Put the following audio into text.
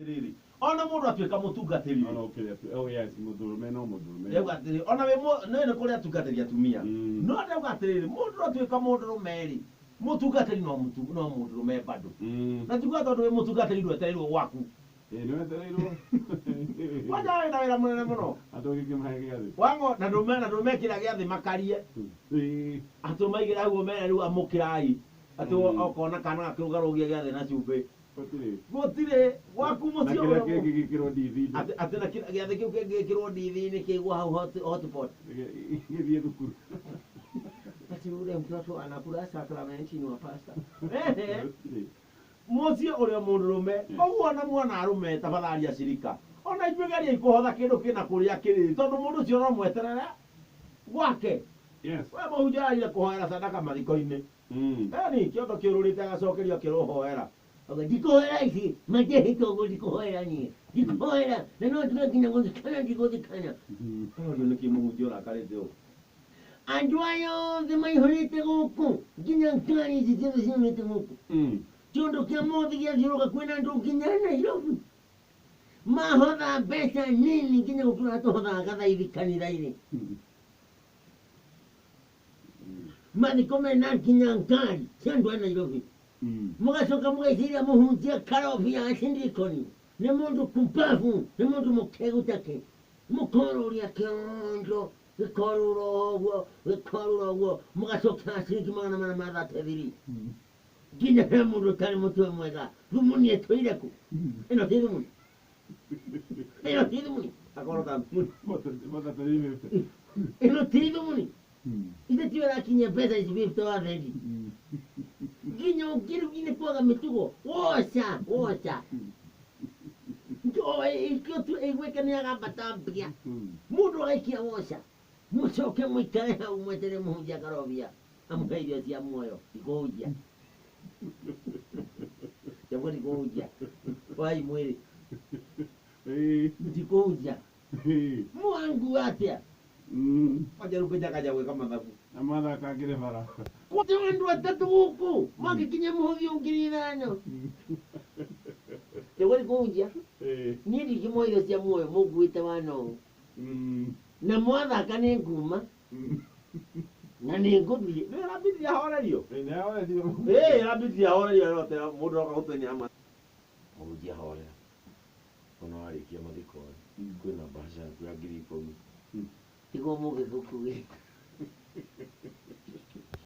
Riri. Ona mundu atuika mutungatiri. Ona ukiri oh yes mudurume no mudurume. Ndego atiri ona we nene kuri atungatiri atumia. No ndego atiri mundu atuika mudurume ri. Mutungatiri no mudurume bado. Na tuga tondu we mutungatiri ndo eterirwo waku. Ni weterirwo. Waja na wira munene muno. Atoki kimahe giathi. Wango na ndume kira giathi makarie. Atumaigira guo mena riu amukirai. Atu okona kana akirugarugia giathi na cumbi. Gotire waku mucio na kira gikirwo ndithi ati na kira giathi kiu gikirwo ndithi ni kigwa hau hotpot githie thukuru ati ule mtoto anakula sakramenti ni wa pasta mucio uria mundurume oguo na mwana arume tafadhali ashirika ona ijugaria ikuhotha kindu kina kuria kiri tondu mundu ucio no mweterere gwake yes we muhunjagia kuhoera sadaka mathiko-ini ni kiondo kiururite agacokerio kiruhoera ndikohera ici majehitogo ndikohera nie ndikohera na no tunakinya guthikana ndiguthikana uyu niki muhunjia urakarite u andu aya othe maihurite guku nginya ngari ici ciothe ciumite guku kĩũndũ kĩa mũthĩ gĩathiũrũka kwĩna andũ nginya Nairobi mahotha mbeca nini nginya gũkĩra tũhothaga gathaithi kanitha-inĩ mathiko mena nginya ngari cia andũ a Nairobi mugacoka mugaiciria muhunjia karobia acindikoni nĩ mũndũ kumbavu nĩ mũndũ mũkegu take mũkoruria kĩondo gĩkorũra ũguo mũgacoka ciringi magana mana ma 33 nginya he mũndũ ũtarĩ mũtwe mwega thumu nĩetũire kũ ĩno ti thumu ĩno ti thumu akorwo ta ĩno ti thumu ithe tiwe rakinyia mbeca ici 50 wa thendi nginya ũngĩrugine kwaga mĩtugo woca ikio tu ĩgwĩke nĩagambata mbia mũndũ agaikia woca mũcoke mũikare hau mwetere mũhunjia karobia amũhe irio cia muoyo ikũhunjia japo nikũhunjia wai mwĩrĩ ndikũhunjia mwangu atĩa majarupeja kaja gwĩka mathabu na mathakangire bara kuti andũ atatũ gũkũ mangĩkinya mũhothi ngiri ithano japo nikũhunjia niĩ ndingĩmũhe irio cia muoyo mũnguĩte wano na mwathaka nĩ nguma na nĩ ngũthiĩ nĩ arabidi ahorerio arabidi ahorerio yote mũndũ oka gũtũnia ama mũhunjia ahorera ona warĩkia mathiko kwĩna mbaca yaku ya 10,000 tigo mũgĩthũku gĩkĩ